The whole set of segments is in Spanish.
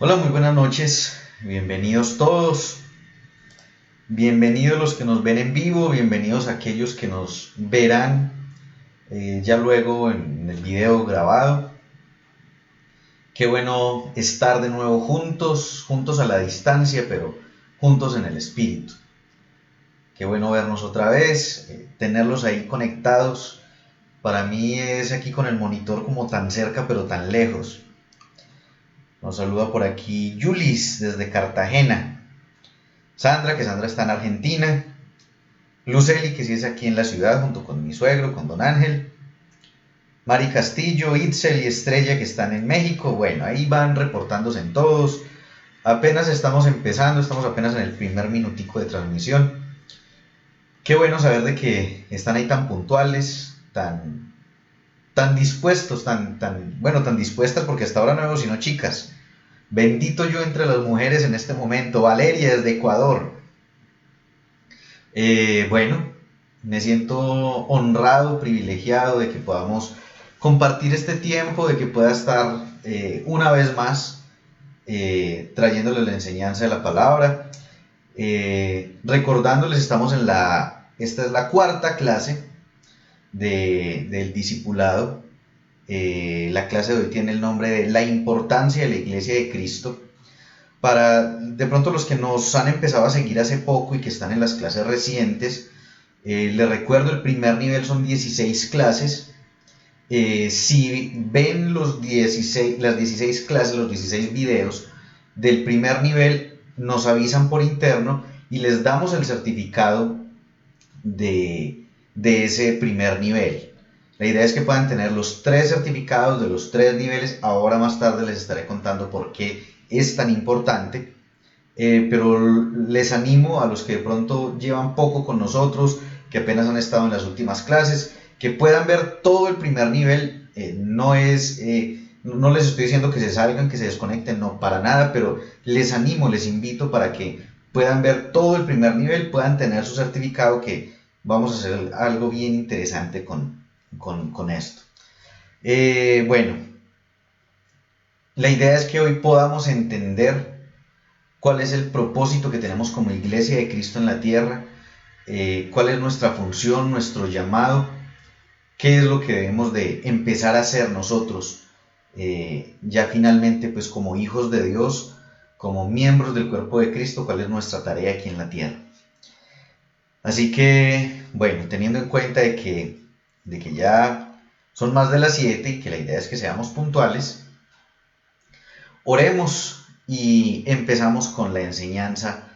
Hola, muy buenas noches, bienvenidos todos, bienvenidos los que nos ven en vivo, bienvenidos a aquellos que nos verán ya luego en el video grabado. Qué bueno estar de nuevo juntos a la distancia, pero juntos en el espíritu. Qué bueno vernos otra vez, tenerlos ahí conectados. Para mí es aquí con el monitor como tan cerca pero tan lejos. Nos saluda por aquí Yulis desde Cartagena. Sandra, que Sandra está en Argentina. Luceli, que sí es aquí en la ciudad junto con mi suegro, con don Ángel. Mari Castillo, Itzel y Estrella, que están en México. Bueno, ahí van reportándose en todos. Apenas estamos empezando, estamos apenas en el primer minutico de transmisión. Qué bueno saber de que están ahí tan puntuales, tan dispuestos, tan dispuestas, porque hasta ahora no veo sino chicas. Bendito yo entre las mujeres en este momento. Valeria desde Ecuador. Bueno, me siento honrado, privilegiado de que podamos compartir este tiempo, de que pueda estar una vez más trayéndoles la enseñanza de la palabra. Recordándoles, esta es la cuarta clase del discipulado. La clase de hoy tiene el nombre de La importancia de la Iglesia de Cristo. Para de pronto los que nos han empezado a seguir hace poco y que están en las clases recientes, les recuerdo, el primer nivel son 16 clases. Si ven las 16 clases, los 16 videos del primer nivel, nos avisan por interno y les damos el certificado de ese primer nivel. La idea es que puedan tener los 3 certificados de los 3 niveles. Ahora más tarde les estaré contando por qué es tan importante. Pero les animo a los que de pronto llevan poco con nosotros, que apenas han estado en las últimas clases, que puedan ver todo el primer nivel. No les estoy diciendo que se salgan, que se desconecten, no, para nada, pero les animo, les invito para que puedan ver todo el primer nivel, puedan tener su certificado, que vamos a hacer algo bien interesante con esto. Bueno, la idea es que hoy podamos entender cuál es el propósito que tenemos como Iglesia de Cristo en la tierra, cuál es nuestra función, nuestro llamado, qué es lo que debemos de empezar a hacer nosotros, ya finalmente pues como hijos de Dios, como miembros del cuerpo de Cristo, cuál es nuestra tarea aquí en la tierra. Así que, bueno, teniendo en cuenta de que ya son más de las 7 y que la idea es que seamos puntuales, oremos y empezamos con la enseñanza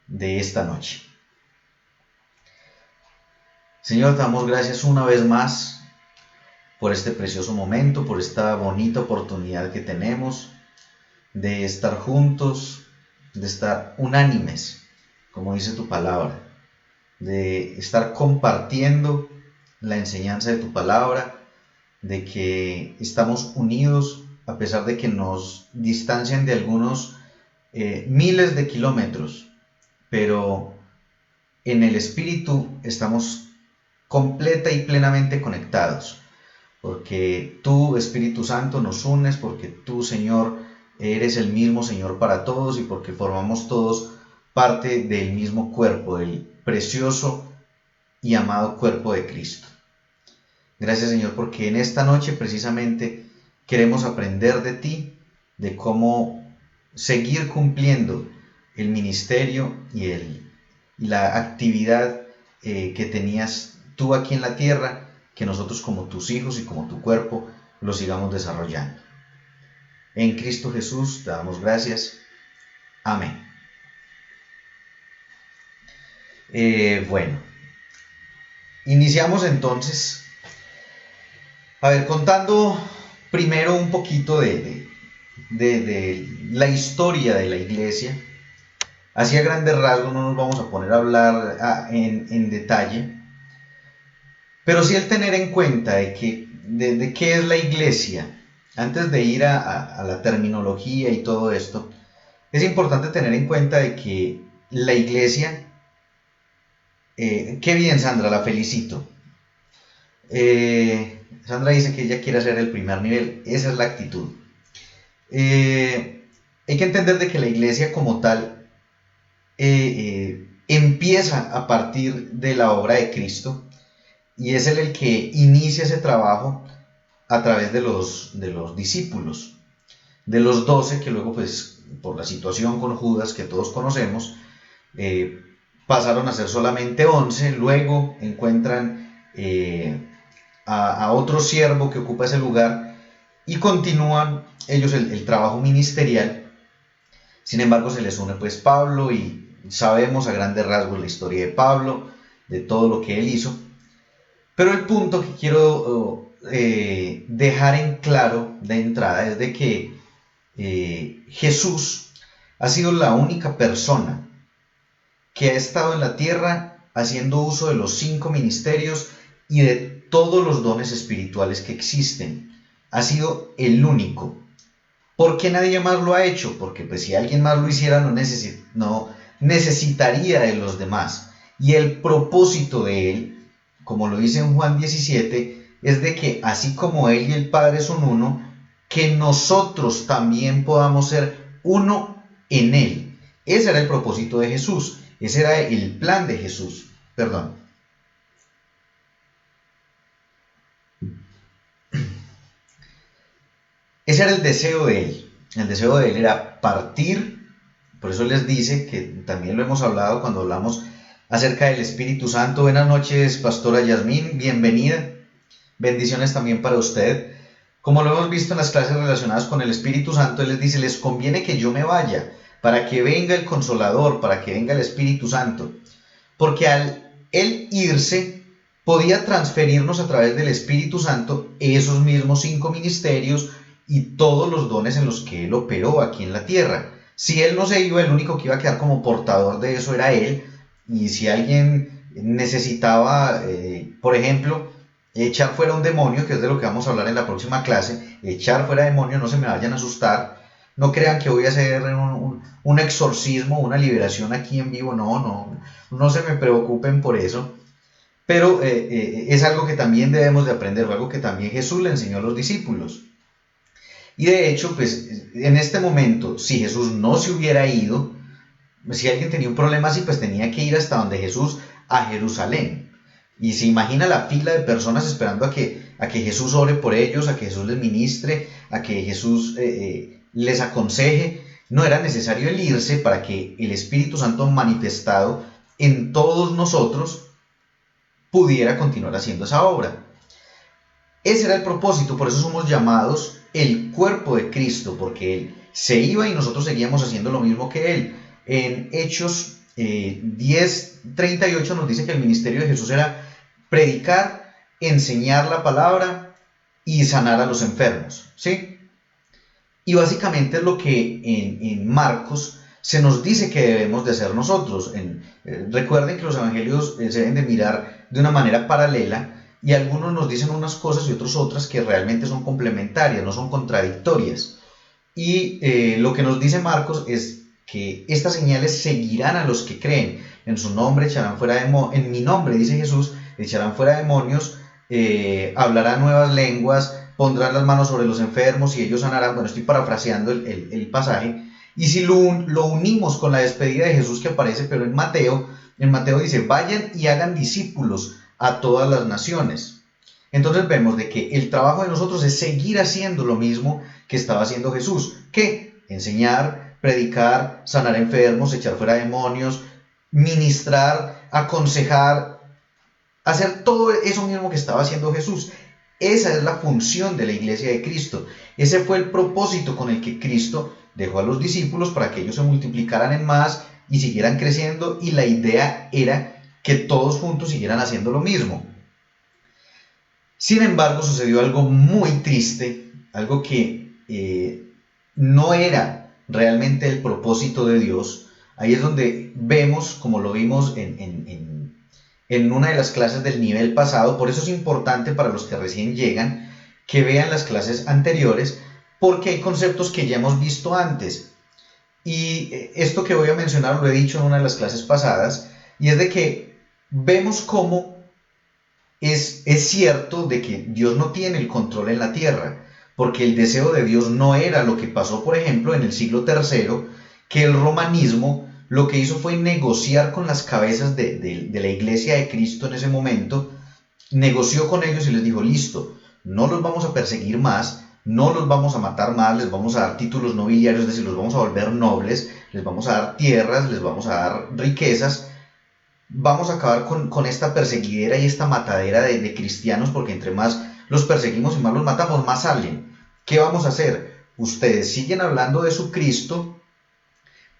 de esta noche. Señor, te damos gracias una vez más por este precioso momento, por esta bonita oportunidad que tenemos de estar juntos, de estar unánimes, como dice tu palabra, de estar compartiendo la enseñanza de tu palabra, de que estamos unidos a pesar de que nos distancian de algunos miles de kilómetros, pero en el Espíritu estamos completa y plenamente conectados, porque tú, Espíritu Santo, nos unes, porque tú, Señor, eres el mismo Señor para todos y porque formamos todos parte del mismo cuerpo, del precioso y amado cuerpo de Cristo. Gracias, Señor, porque en esta noche precisamente queremos aprender de ti, de cómo seguir cumpliendo el ministerio y la actividad que tenías tú aquí en la tierra, que nosotros como tus hijos y como tu cuerpo lo sigamos desarrollando. En Cristo Jesús te damos gracias. Amén. Bueno, iniciamos entonces, contando primero un poquito de la historia de la iglesia. Así a grandes rasgos no nos vamos a poner a hablar en detalle, pero sí el tener en cuenta de qué es la iglesia. Antes de ir a la terminología y todo esto, es importante tener en cuenta de que la iglesia, qué bien, Sandra, la felicito. Sandra dice que ella quiere hacer el primer nivel, esa es la actitud. Hay que entender de que la iglesia como tal empieza a partir de la obra de Cristo y es él el que inicia ese trabajo a través de los discípulos, de los 12 que luego pues por la situación con Judas que todos conocemos, pasaron a ser solamente 11, luego encuentran a otro siervo que ocupa ese lugar y continúan ellos el trabajo ministerial. Sin embargo se les une pues Pablo y sabemos a grandes rasgos la historia de Pablo, de todo lo que él hizo, pero el punto que quiero dejar en claro de entrada es de que Jesús ha sido la única persona que ha estado en la tierra haciendo uso de los 5 ministerios y de todos los dones espirituales que existen. Ha sido el único. ¿Por qué nadie más lo ha hecho? Porque pues si alguien más lo hiciera no necesitaría de los demás. Y el propósito de Él, como lo dice en Juan 17, es de que así como Él y el Padre son uno, que nosotros también podamos ser uno en Él. Ese era el propósito de Jesús, ese era el plan de Jesús. Perdón. Ese era el deseo de Él. El deseo de Él era partir, por eso les dice, que también lo hemos hablado cuando hablamos acerca del Espíritu Santo. Buenas noches, Pastora Yasmín, bienvenida. Bendiciones también para usted. Como lo hemos visto en las clases relacionadas con el Espíritu Santo, Él les dice, les conviene que yo me vaya, para que venga el Consolador, para que venga el Espíritu Santo. Porque al Él irse, podía transferirnos a través del Espíritu Santo esos mismos 5 ministerios y todos los dones en los que Él operó aquí en la tierra. Si Él no se iba, el único que iba a quedar como portador de eso era Él. Y si alguien necesitaba, por ejemplo, echar fuera un demonio, que es de lo que vamos a hablar en la próxima clase, echar fuera demonios, no se me vayan a asustar, no crean que voy a hacer un exorcismo, una liberación aquí en vivo, no se me preocupen por eso, pero es algo que también debemos de aprender, algo que también Jesús le enseñó a los discípulos. Y de hecho, pues en este momento, si Jesús no se hubiera ido, si alguien tenía un problema así, pues tenía que ir hasta donde Jesús, a Jerusalén. Y se imagina la fila de personas esperando a que Jesús ore por ellos, a que Jesús les ministre, a que Jesús les aconseje. No era necesario el irse para que el Espíritu Santo manifestado en todos nosotros pudiera continuar haciendo esa obra. Ese era el propósito, por eso somos llamados el cuerpo de Cristo, porque Él se iba y nosotros seguíamos haciendo lo mismo que Él. En Hechos 10:38 nos dice que el ministerio de Jesús era predicar, enseñar la palabra y sanar a los enfermos, ¿sí? Y básicamente es lo que en Marcos se nos dice que debemos de hacer nosotros. Recuerden que los evangelios se deben de mirar de una manera paralela y algunos nos dicen unas cosas y otros otras que realmente son complementarias, no son contradictorias. Y lo que nos dice Marcos es que estas señales seguirán a los que creen. En su nombre echarán fuera demonios, en mi nombre, dice Jesús, echarán fuera demonios, hablarán nuevas lenguas, pondrán las manos sobre los enfermos y ellos sanarán. Bueno, estoy parafraseando el pasaje. Y si lo unimos con la despedida de Jesús que aparece, pero en Mateo dice, vayan y hagan discípulos a todas las naciones. Entonces vemos de que el trabajo de nosotros es seguir haciendo lo mismo que estaba haciendo Jesús, que enseñar, predicar, sanar enfermos, echar fuera demonios, ministrar, aconsejar, hacer todo eso mismo que estaba haciendo Jesús. Esa es la función de la iglesia de Cristo. Ese fue el propósito con el que Cristo dejó a los discípulos para que ellos se multiplicaran en más y siguieran creciendo, y la idea era que todos juntos siguieran haciendo lo mismo. Sin embargo, sucedió algo muy triste, algo que no era realmente el propósito de Dios. Ahí es donde vemos, como lo vimos en una de las clases del nivel pasado. Por eso es importante para los que recién llegan que vean las clases anteriores, porque hay conceptos que ya hemos visto antes. Y esto que voy a mencionar lo he dicho en una de las clases pasadas, y es de que vemos cómo es cierto de que Dios no tiene el control en la tierra, porque el deseo de Dios no era lo que pasó, por ejemplo, en el siglo III, que el romanismo lo que hizo fue negociar con las cabezas de la iglesia de Cristo en ese momento, negoció con ellos y les dijo, listo, no los vamos a perseguir más, no los vamos a matar más, les vamos a dar títulos nobiliarios, es decir, los vamos a volver nobles, les vamos a dar tierras, les vamos a dar riquezas, vamos a acabar con esta perseguidera y esta matadera de cristianos, porque entre más los perseguimos y más los matamos, más salen. ¿Qué vamos a hacer? Ustedes siguen hablando de su Cristo,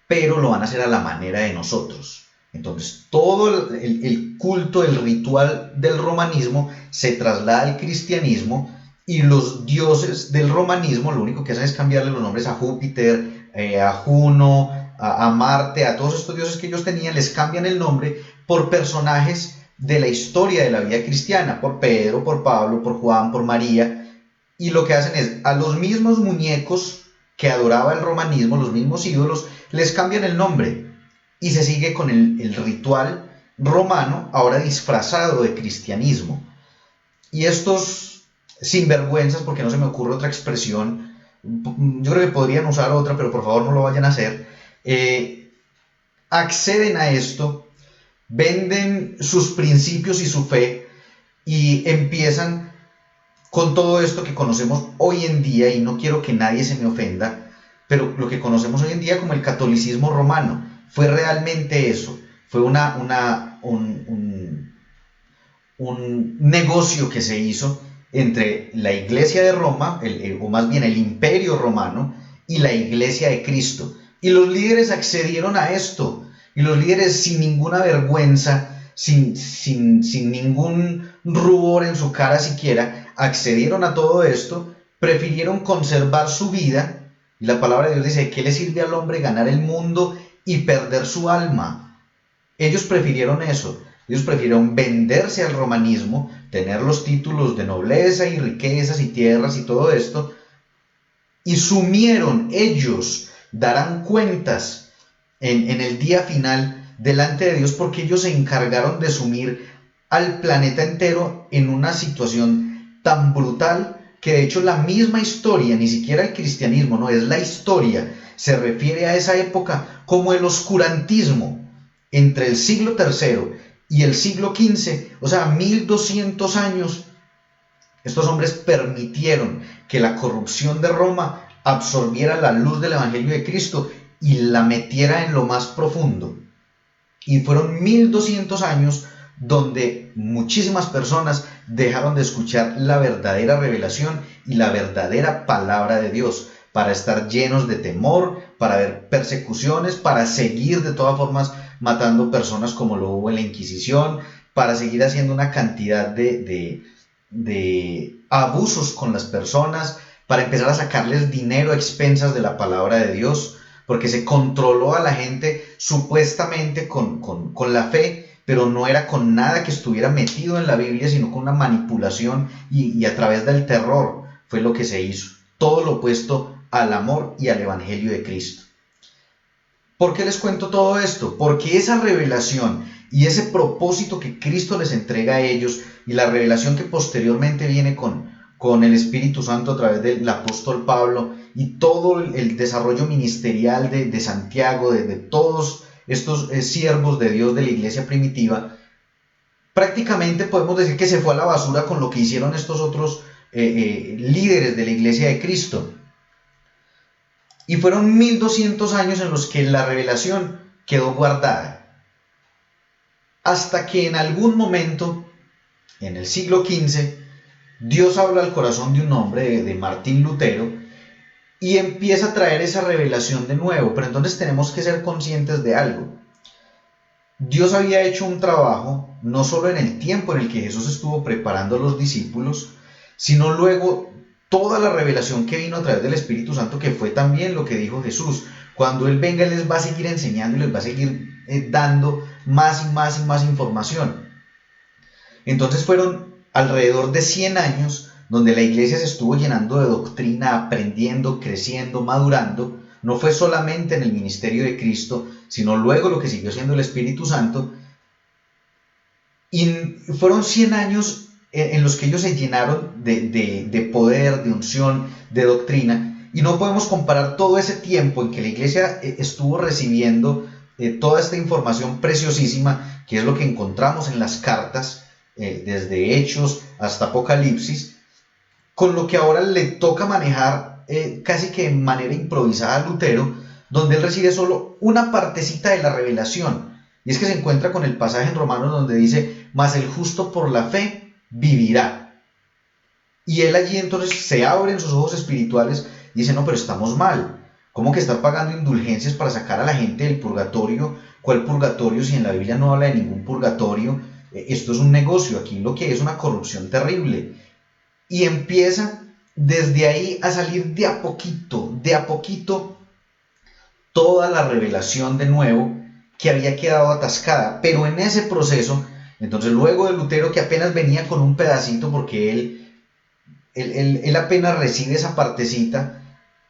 pero lo van a hacer a la manera de nosotros. Entonces, todo el culto, el ritual del romanismo se traslada al cristianismo, y los dioses del romanismo lo único que hacen es cambiarle los nombres a Júpiter, a Juno, a Marte, a todos estos dioses que ellos tenían, les cambian el nombre por personajes de la historia de la vida cristiana, por Pedro, por Pablo, por Juan, por María, y lo que hacen es a los mismos muñecos que adoraba el romanismo, los mismos ídolos, les cambian el nombre y se sigue con el ritual romano, ahora disfrazado de cristianismo. Y estos sinvergüenzas, porque no se me ocurre otra expresión, yo creo que podrían usar otra, pero por favor no lo vayan a hacer, acceden a esto, venden sus principios y su fe y empiezan con todo esto que conocemos hoy en día, y no quiero que nadie se me ofenda, pero lo que conocemos hoy en día como el catolicismo romano fue realmente eso, fue un negocio que se hizo entre la Iglesia de Roma, o más bien el Imperio Romano, y la Iglesia de Cristo. Y los líderes accedieron a esto, y los líderes sin ninguna vergüenza, sin ningún rubor en su cara siquiera, accedieron a todo esto, prefirieron conservar su vida, y la palabra de Dios dice: ¿qué le sirve al hombre ganar el mundo y perder su alma? Ellos prefirieron eso. Ellos prefirieron venderse al romanismo, tener los títulos de nobleza y riquezas y tierras y todo esto, y sumieron, ellos darán cuentas en el día final delante de Dios, porque ellos se encargaron de sumir al planeta entero en una situación tan brutal que de hecho la misma historia, ni siquiera el cristianismo, no, es la historia, se refiere a esa época como el oscurantismo entre el siglo III y el siglo XV, o sea, 1200 años. Estos hombres permitieron que la corrupción de Roma absorbiera la luz del Evangelio de Cristo y la metiera en lo más profundo. Y fueron 1200 años donde muchísimas personas dejaron de escuchar la verdadera revelación y la verdadera palabra de Dios, para estar llenos de temor, para ver persecuciones, para seguir de todas formas matando personas como lo hubo en la Inquisición, para seguir haciendo una cantidad de abusos con las personas, para empezar a sacarles dinero a expensas de la palabra de Dios, porque se controló a la gente supuestamente con la fe, pero no era con nada que estuviera metido en la Biblia, sino con una manipulación y a través del terror fue lo que se hizo. Todo lo opuesto al amor y al Evangelio de Cristo. ¿Por qué les cuento todo esto? Porque esa revelación y ese propósito que Cristo les entrega a ellos, y la revelación que posteriormente viene con el Espíritu Santo a través del apóstol Pablo, y todo el desarrollo ministerial de Santiago, de todos estos siervos de Dios de la iglesia primitiva, prácticamente podemos decir que se fue a la basura con lo que hicieron estos otros líderes de la iglesia de Cristo. Y fueron 1200 años en los que la revelación quedó guardada, hasta que en algún momento, en el siglo XV, Dios habla al corazón de un hombre, de Martín Lutero, y empieza a traer esa revelación de nuevo. Pero entonces tenemos que ser conscientes de algo. Dios había hecho un trabajo, no solo en el tiempo en el que Jesús estuvo preparando a los discípulos, sino luego toda la revelación que vino a través del Espíritu Santo, que fue también lo que dijo Jesús. Cuando Él venga, Él les va a seguir enseñando y les va a seguir dando más y más y más información. Entonces fueron alrededor de 100 años donde la iglesia se estuvo llenando de doctrina, aprendiendo, creciendo, madurando. No fue solamente en el ministerio de Cristo, sino luego lo que siguió siendo el Espíritu Santo. Y fueron 100 años en los que ellos se llenaron de poder, de unción, de doctrina. Y no podemos comparar todo ese tiempo en que la iglesia estuvo recibiendo toda esta información preciosísima, que es lo que encontramos en las cartas, desde Hechos hasta Apocalipsis, con lo que ahora le toca manejar casi que de manera improvisada a Lutero, donde él recibe solo una partecita de la revelación. Y es que se encuentra con el pasaje en Romanos donde dice: mas el justo por la fe vivirá. Y él allí entonces se abren sus ojos espirituales y dice: no, pero estamos mal. ¿Cómo que estar pagando indulgencias para sacar a la gente del purgatorio? ¿Cuál purgatorio si en la Biblia no habla de ningún purgatorio? Esto es un negocio, aquí lo que es una corrupción terrible. Y empieza desde ahí a salir de a poquito, toda la revelación de nuevo que había quedado atascada. Pero en ese proceso, entonces luego de Lutero, que apenas venía con un pedacito, porque él apenas recibe esa partecita,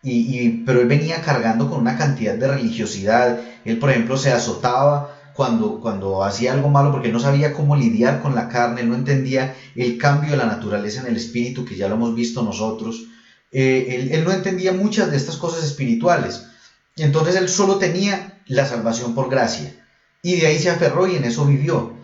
pero él venía cargando con una cantidad de religiosidad. Él, por ejemplo, se azotaba cuando hacía algo malo, porque no sabía cómo lidiar con la carne, no entendía el cambio de la naturaleza en el espíritu, que ya lo hemos visto nosotros. Él no entendía muchas de estas cosas espirituales. Entonces él solo tenía la salvación por gracia. Y de ahí se aferró y en eso vivió.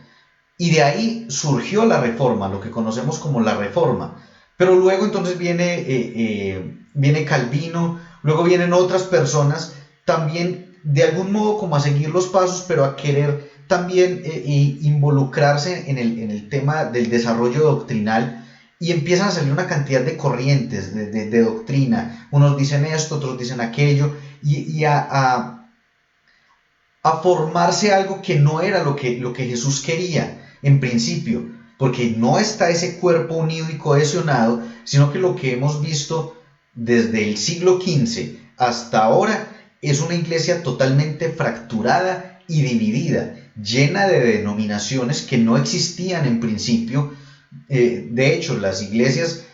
Y de ahí surgió la reforma, lo que conocemos como la reforma. Pero luego entonces viene Calvino, luego vienen otras personas también de algún modo como a seguir los pasos, pero a querer también involucrarse en el tema del desarrollo doctrinal, y empiezan a salir una cantidad de corrientes de doctrina. Unos dicen esto, otros dicen aquello, y a formarse algo que no era lo que Jesús quería en principio, porque no está ese cuerpo unido y cohesionado, sino que lo que hemos visto desde el siglo XV hasta ahora es una iglesia totalmente fracturada y dividida, llena de denominaciones que no existían en principio. De hecho, las iglesias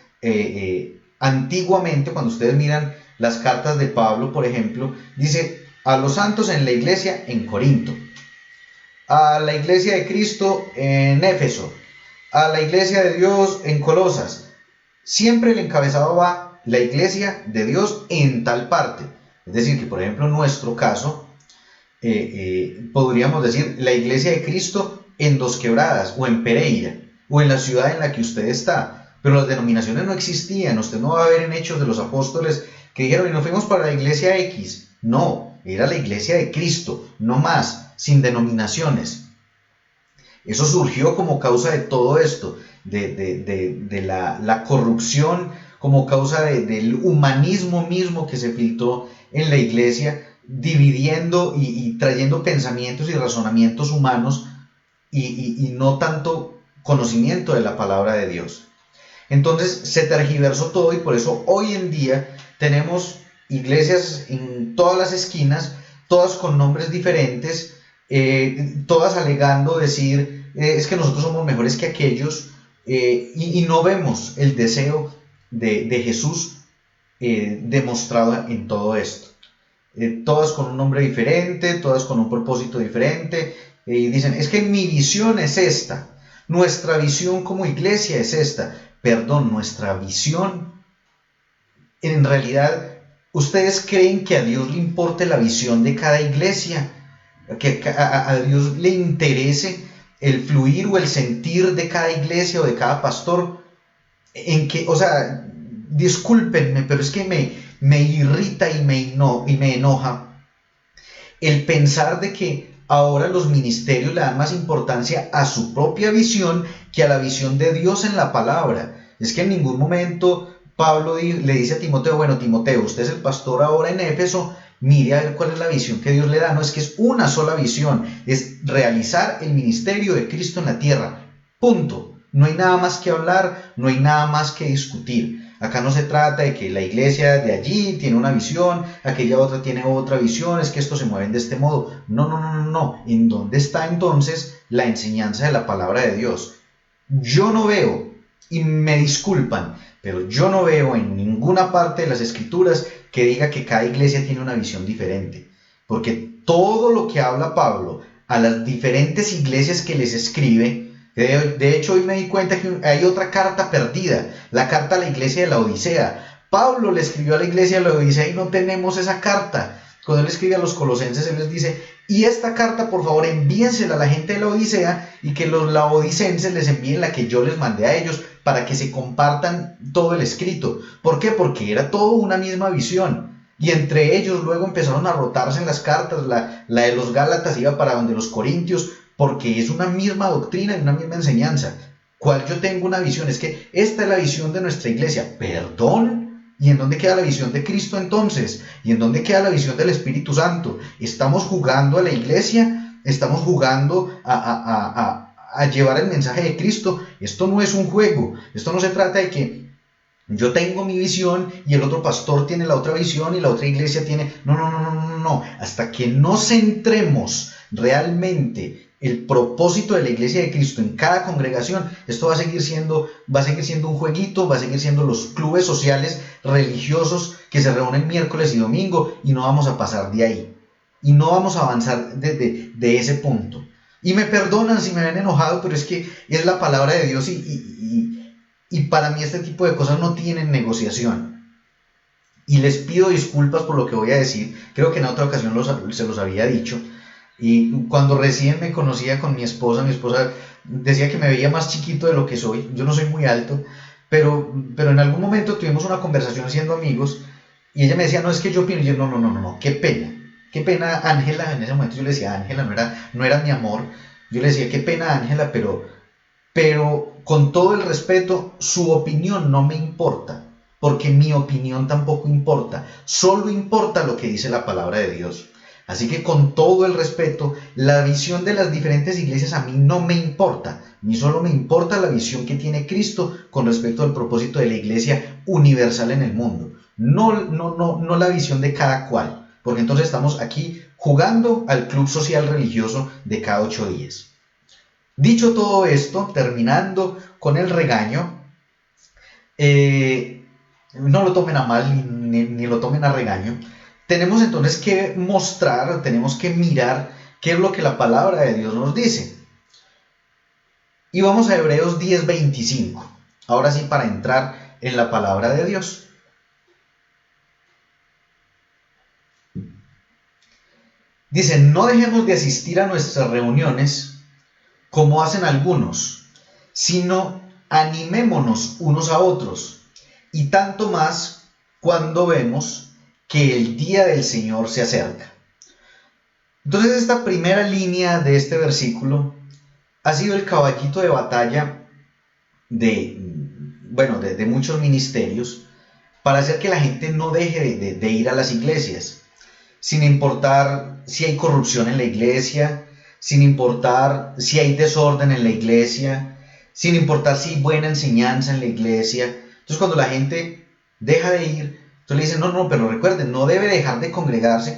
antiguamente, cuando ustedes miran las cartas de Pablo, por ejemplo, dice a los santos en la iglesia en Corinto, a la iglesia de Cristo en Éfeso, a la iglesia de Dios en Colosas. Siempre el encabezado va la iglesia de Dios en tal parte. Es decir, que por ejemplo en nuestro caso, podríamos decir la iglesia de Cristo en Dos Quebradas, o en Pereira, o en la ciudad en la que usted está. Pero las denominaciones no existían. Usted no va a ver en Hechos de los Apóstoles que dijeron, y nos fuimos para la iglesia X. No, era la iglesia de Cristo, no más, sin denominaciones. Eso surgió como causa de todo esto, de la corrupción, como causa del humanismo mismo que se filtró en la iglesia, dividiendo y trayendo pensamientos y razonamientos humanos y no tanto conocimiento de la palabra de Dios. Entonces se tergiversó todo, y por eso hoy en día tenemos iglesias en todas las esquinas, todas con nombres diferentes, todas alegando decir es que nosotros somos mejores que aquellos, y no vemos el deseo de Jesús demostrado en todo esto. Todas con un nombre diferente, todas con un propósito diferente, y dicen es que mi visión es esta, nuestra visión como iglesia es esta. Perdón, nuestra visión, en realidad, ¿ustedes creen que a Dios le importe la visión de cada iglesia? ¿Que a Dios le interese el fluir o el sentir de cada iglesia o de cada pastor? O sea, discúlpenme, pero es que me irrita y me enoja el pensar de que ahora los ministerios le dan más importancia a su propia visión que a la visión de Dios en la palabra. Es que en ningún momento Pablo le dice a Timoteo, bueno, Timoteo, usted es el pastor ahora en Éfeso, mire a ver cuál es la visión que Dios le da. No, es que es una sola visión, es realizar el ministerio de Cristo en la tierra. Punto. No hay nada más que hablar, no hay nada más que discutir. Acá no se trata de que la iglesia de allí tiene una visión, aquella otra tiene otra visión, es que estos se mueven de este modo. No. ¿En dónde está entonces la enseñanza de la palabra de Dios? Yo no veo, y me disculpan, pero yo no veo en ninguna parte de las escrituras que diga que cada iglesia tiene una visión diferente. Porque todo lo que habla Pablo a las diferentes iglesias que les escribe, de hecho hoy me di cuenta que hay otra carta perdida, la carta a la iglesia de la Odisea. Pablo le escribió a la iglesia de la Odisea y no tenemos esa carta. Cuando él escribe a los colosenses, él les dice, y esta carta por favor envíensela a la gente de la Odisea, y que los laodicenses les envíen la que yo les mandé a ellos, para que se compartan todo el escrito. ¿Por qué? Porque era todo una misma visión. Y entre ellos luego empezaron a rotarse en las cartas, la de los Gálatas iba para donde los Corintios, porque es una misma doctrina y una misma enseñanza. ¿Cuál yo tengo una visión? Es que esta es la visión de nuestra iglesia. ¿Perdón? ¿Y en dónde queda la visión de Cristo entonces? ¿Y en dónde queda la visión del Espíritu Santo? ¿Estamos jugando a la iglesia? ¿Estamos jugando a llevar el mensaje de Cristo? Esto no es un juego. Esto no se trata de que yo tengo mi visión y el otro pastor tiene la otra visión y la otra iglesia tiene... No. Hasta que no centremos realmente el propósito de la iglesia de Cristo en cada congregación, esto va a seguir siendo un jueguito, va a seguir siendo los clubes sociales religiosos que se reúnen miércoles y domingo, y no vamos a pasar de ahí. y no vamos a avanzar de ese punto. Y me perdonan si me ven enojado, pero es que es la palabra de Dios y para mí este tipo de cosas no tienen negociación. Y les pido disculpas por lo que voy a decir, creo que en otra ocasión se los había dicho. Y cuando recién me conocía con mi esposa decía que me veía más chiquito de lo que soy. Yo no soy muy alto, pero en algún momento tuvimos una conversación siendo amigos y ella me decía, no, es que yo opino. Y yo, no, qué pena Ángela. En ese momento yo le decía Ángela, no era mi amor. Yo le decía, qué pena Ángela, pero con todo el respeto, su opinión no me importa, porque mi opinión tampoco importa. Solo importa lo que dice la palabra de Dios. Así que con todo el respeto, la visión de las diferentes iglesias a mí no me importa. Ni solo me importa la visión que tiene Cristo con respecto al propósito de la iglesia universal en el mundo. No la visión de cada cual. Porque entonces estamos aquí jugando al club social religioso de cada 8 días. Dicho todo esto, terminando con el regaño, no lo tomen a mal ni lo tomen a regaño. Tenemos entonces que mostrar, tenemos que mirar qué es lo que la palabra de Dios nos dice. Y vamos a Hebreos 10:25. Ahora sí, para entrar en la palabra de Dios. Dice, no dejemos de asistir a nuestras reuniones como hacen algunos, sino animémonos unos a otros, y tanto más cuando vemos que el día del Señor se acerca. Entonces esta primera línea de este versículo ha sido el caballito de batalla de muchos ministerios para hacer que la gente no deje de ir a las iglesias, sin importar si hay corrupción en la iglesia, sin importar si hay desorden en la iglesia, sin importar si hay buena enseñanza en la iglesia. Entonces cuando la gente deja de ir, entonces le dicen, no, pero recuerden, no debe dejar de congregarse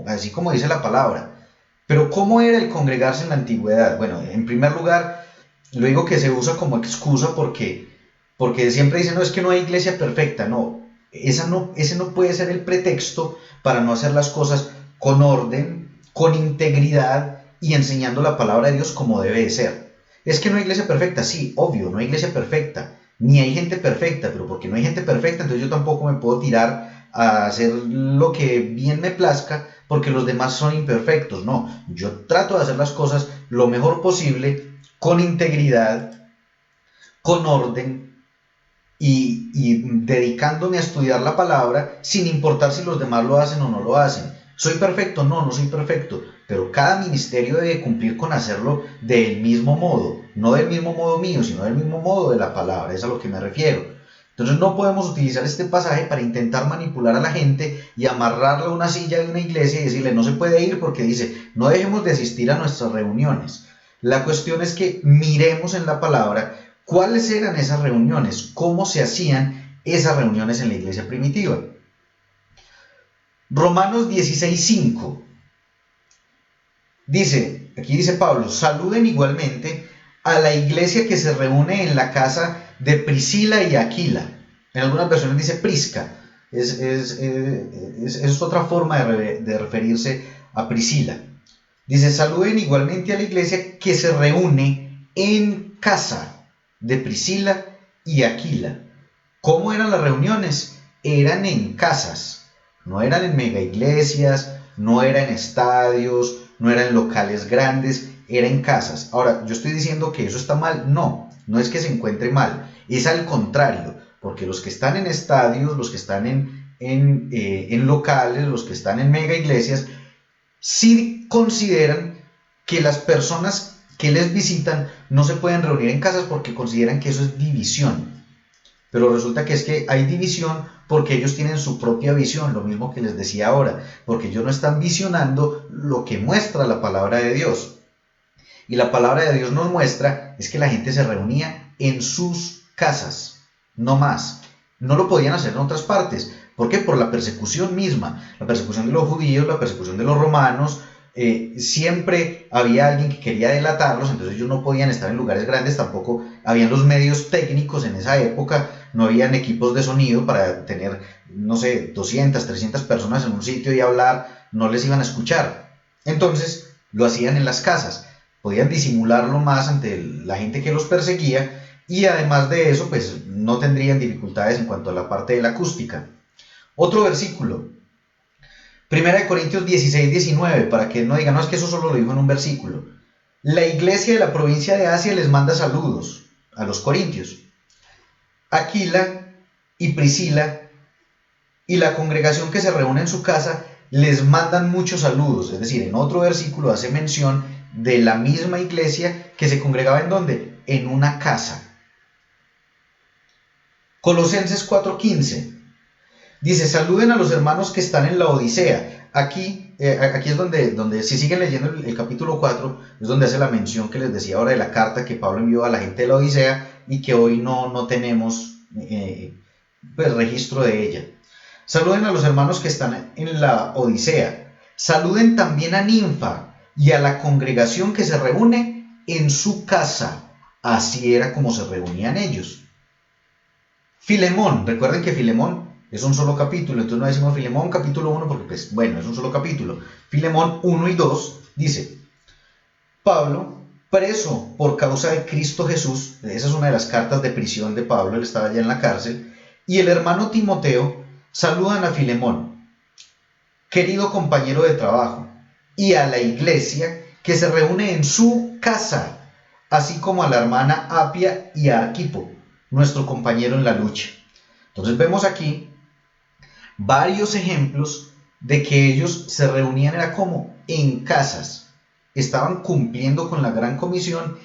así como dice la palabra. Pero ¿cómo era el congregarse en la antigüedad? Bueno, en primer lugar, lo digo que se usa como excusa porque siempre dicen, no, es que no hay iglesia perfecta. No, ese no puede ser el pretexto para no hacer las cosas con orden, con integridad y enseñando la palabra de Dios como debe de ser. Es que no hay iglesia perfecta, sí, obvio, no hay iglesia perfecta, ni hay gente perfecta, pero porque no hay gente perfecta, entonces yo tampoco me puedo tirar a hacer lo que bien me plazca porque los demás son imperfectos. No, yo trato de hacer las cosas lo mejor posible, con integridad, con orden y dedicándome a estudiar la palabra sin importar si los demás lo hacen o no lo hacen. ¿Soy perfecto? No soy perfecto, pero cada ministerio debe cumplir con hacerlo del mismo modo, no del mismo modo mío, sino del mismo modo de la palabra, es a lo que me refiero. Entonces no podemos utilizar este pasaje para intentar manipular a la gente y amarrarle a una silla de una iglesia y decirle no se puede ir porque dice no dejemos de asistir a nuestras reuniones. La cuestión es que miremos en la palabra cuáles eran esas reuniones, cómo se hacían esas reuniones en la iglesia primitiva. Romanos 16:5 dice, aquí dice Pablo, saluden igualmente a la iglesia que se reúne en la casa de Priscila y Aquila. En algunas versiones dice Prisca. Es otra forma de referirse a Priscila. Dice, saluden igualmente a la iglesia que se reúne en casa de Priscila y Aquila. ¿Cómo eran las reuniones? Eran en casas. No eran en mega iglesias, no eran en estadios, no eran en locales grandes, era en casas. Ahora, ¿yo estoy diciendo que eso está mal? No es que se encuentre mal, es al contrario, porque los que están en estadios, los que están en locales, los que están en mega iglesias, sí consideran que las personas que les visitan no se pueden reunir en casas porque consideran que eso es división. Pero resulta que es que hay división porque ellos tienen su propia visión, lo mismo que les decía ahora, porque ellos no están visionando lo que muestra la palabra de Dios. Y la palabra de Dios nos muestra es que la gente se reunía en sus casas, no más. No lo podían hacer en otras partes. ¿Por qué? Por la persecución misma, la persecución de los judíos, la persecución de los romanos. Siempre había alguien que quería delatarlos, entonces ellos no podían estar en lugares grandes, tampoco habían los medios técnicos en esa época, no habían equipos de sonido para tener, 200, 300 personas en un sitio y hablar, no les iban a escuchar. Entonces lo hacían en las casas, podían disimularlo más ante la gente que los perseguía, y además de eso, pues no tendrían dificultades en cuanto a la parte de la acústica. Otro versículo, 1 Corintios 16-19, para que no digan, no, es que eso solo lo dijo en un versículo. La iglesia de la provincia de Asia les manda saludos a los corintios. Aquila y Priscila y la congregación que se reúne en su casa les mandan muchos saludos. Es decir, en otro versículo hace mención de la misma iglesia que se congregaba ¿en dónde? En una casa. Colosenses 4:15 dice, saluden a los hermanos que están en la Odisea. Aquí es donde si siguen leyendo el capítulo 4, es donde hace la mención que les decía ahora de la carta que Pablo envió a la gente de la Odisea y que hoy no tenemos pues, registro de ella. Saluden a los hermanos que están en la Odisea. Saluden también a Ninfa y a la congregación que se reúne en su casa. Así era como se reunían ellos. Filemón, recuerden que Filemón es un solo capítulo, entonces no decimos Filemón capítulo 1 porque pues bueno, es un solo capítulo. Filemón 1 y 2 dice, Pablo, preso por causa de Cristo Jesús, esa es una de las cartas de prisión de Pablo, él estaba allá en la cárcel, y el hermano Timoteo saludan a Filemón, querido compañero de trabajo, y a la iglesia que se reúne en su casa, así como a la hermana Apia y a Arquipo, nuestro compañero en la lucha. Entonces vemos aquí varios ejemplos de que ellos se reunían, era como en casas, estaban cumpliendo con la gran comisión,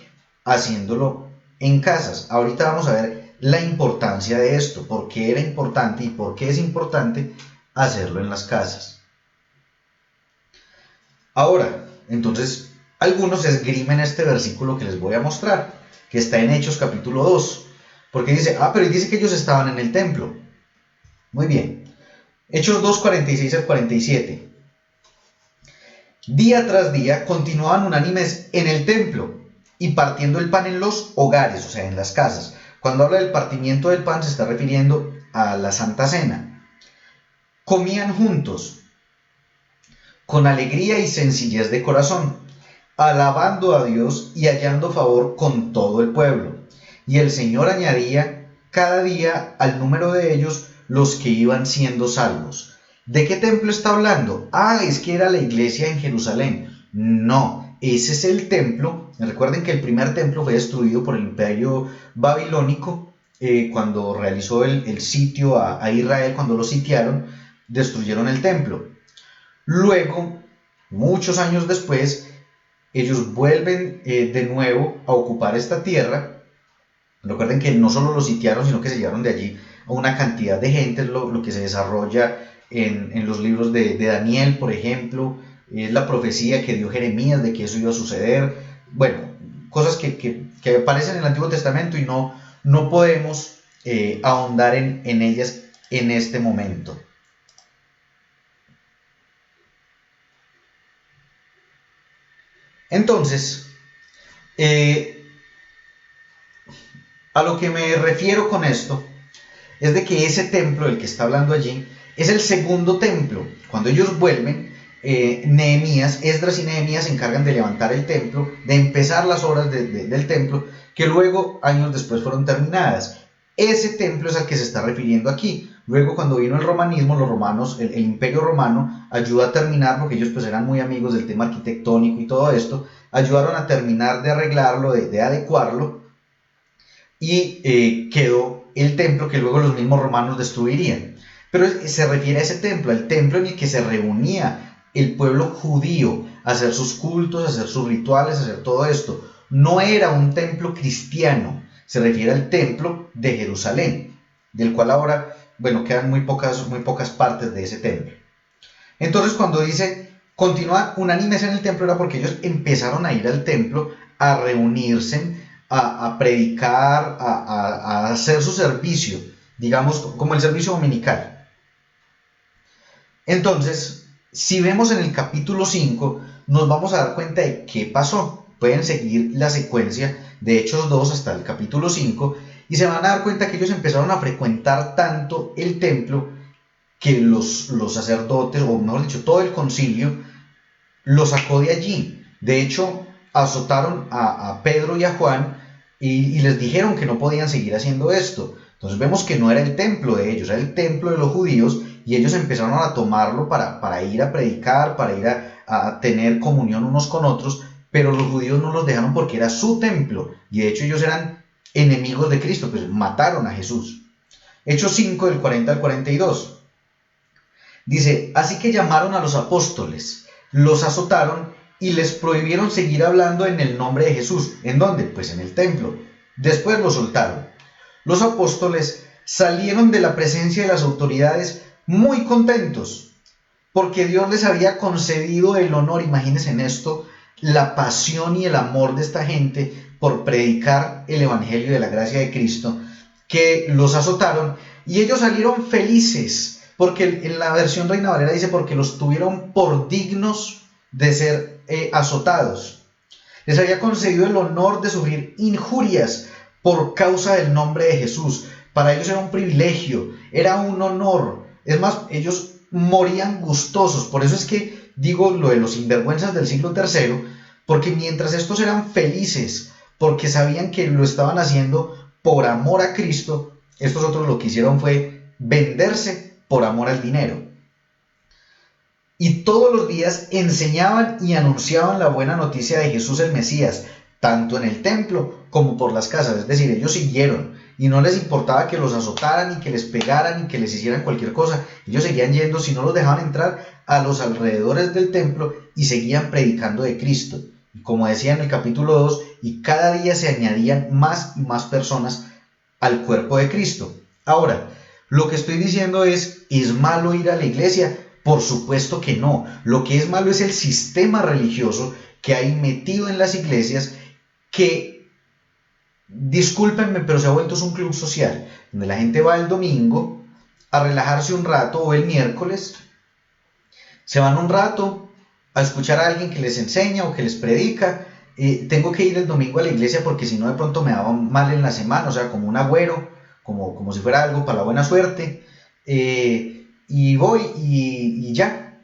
haciéndolo en casas. Ahorita vamos a ver la importancia de esto, por qué era importante y por qué es importante hacerlo en las casas. Ahora, entonces, algunos esgrimen este versículo que les voy a mostrar, que está en Hechos capítulo 2, porque dice, pero dice que ellos estaban en el templo. Muy bien. Hechos 2, 46 al 47. Día tras día continuaban unánimes en el templo y partiendo el pan en los hogares, o sea, en las casas. Cuando habla del partimiento del pan se está refiriendo a la Santa Cena. Comían juntos, con alegría y sencillez de corazón, alabando a Dios y hallando favor con todo el pueblo. Y el Señor añadía cada día al número de ellos los que iban siendo salvos. ¿De qué templo está hablando? Es que era la iglesia en Jerusalén. No, ese es el templo. Recuerden que el primer templo fue destruido por el imperio babilónico cuando realizó el sitio a Israel, cuando lo sitiaron, destruyeron el templo. Luego, muchos años después, ellos vuelven de nuevo a ocupar esta tierra. Recuerden que no solo lo sitiaron, sino que se llevaron de allí a una cantidad de gente, lo que se desarrolla en los libros de Daniel, por ejemplo, es la profecía que dio Jeremías de que eso iba a suceder. Bueno, cosas que aparecen en el Antiguo Testamento y no podemos ahondar en ellas en este momento. Entonces, a lo que me refiero con esto es de que ese templo del que está hablando allí es el segundo templo. Cuando ellos vuelven, Esdras y Nehemías se encargan de levantar el templo, de empezar las obras del templo, que luego, años después, fueron terminadas. Ese templo es al que se está refiriendo aquí. Luego, cuando vino el romanismo, los romanos, el imperio romano, ayudó a terminar, porque ellos pues eran muy amigos del tema arquitectónico y todo esto, ayudaron a terminar de arreglarlo, de adecuarlo, y quedó el templo que luego los mismos romanos destruirían. Pero se refiere a ese templo, al templo en el que se reunía el pueblo judío a hacer sus cultos, a hacer sus rituales, a hacer todo esto. No era un templo cristiano, se refiere al templo de Jerusalén, del cual ahora, bueno, quedan muy pocas partes de ese templo. Entonces, cuando dice continúan unánimes en el templo, era porque ellos empezaron a ir al templo a reunirse, a predicar, a hacer su servicio, digamos, como el servicio dominical. Entonces, si vemos en el capítulo 5, nos vamos a dar cuenta de qué pasó. Pueden seguir la secuencia de Hechos 2 hasta el capítulo 5 y se van a dar cuenta que ellos empezaron a frecuentar tanto el templo que los sacerdotes, o mejor dicho, todo el concilio, lo sacó de allí. De hecho, azotaron a Pedro y a Juan y les dijeron que no podían seguir haciendo esto. Entonces vemos que no era el templo de ellos, era el templo de los judíos, y ellos empezaron a tomarlo para ir a predicar, para ir a tener comunión unos con otros, pero los judíos no los dejaron porque era su templo, y de hecho ellos eran enemigos de Cristo, pues mataron a Jesús. Hechos 5, del 40 al 42. Dice, así que llamaron a los apóstoles, los azotaron y les prohibieron seguir hablando en el nombre de Jesús. ¿En dónde? Pues en el templo. Después los soltaron. Los apóstoles salieron de la presencia de las autoridades muy contentos, porque Dios les había concedido el honor. Imagínense en esto, la pasión y el amor de esta gente por predicar el evangelio de la gracia de Cristo, que los azotaron y ellos salieron felices, porque en la versión Reina Valera dice, porque los tuvieron por dignos de ser azotados. Les había concedido el honor de sufrir injurias por causa del nombre de Jesús. Para ellos era un privilegio, era un honor. Es más, ellos morían gustosos. Por eso es que digo lo de los sinvergüenzas del siglo III, porque mientras estos eran felices, porque sabían que lo estaban haciendo por amor a Cristo, estos otros lo que hicieron fue venderse por amor al dinero. Y todos los días enseñaban y anunciaban la buena noticia de Jesús el Mesías, tanto en el templo como por las casas. Es decir, ellos siguieron y no les importaba que los azotaran y que les pegaran y que les hicieran cualquier cosa. Ellos seguían yendo, si no los dejaban entrar, a los alrededores del templo y seguían predicando de Cristo. Y como decía en el capítulo 2, y cada día se añadían más y más personas al cuerpo de Cristo. Ahora, lo que estoy diciendo ¿es malo ir a la iglesia? Por supuesto que no. Lo que es malo es el sistema religioso que hay metido en las iglesias, que, discúlpenme, pero se ha vuelto un club social, donde la gente va el domingo a relajarse un rato, o el miércoles, se van un rato a escuchar a alguien que les enseña o que les predica. Tengo que ir el domingo a la iglesia porque si no de pronto me va mal en la semana, o sea, como un agüero, como si fuera algo para la buena suerte. Y voy y ya,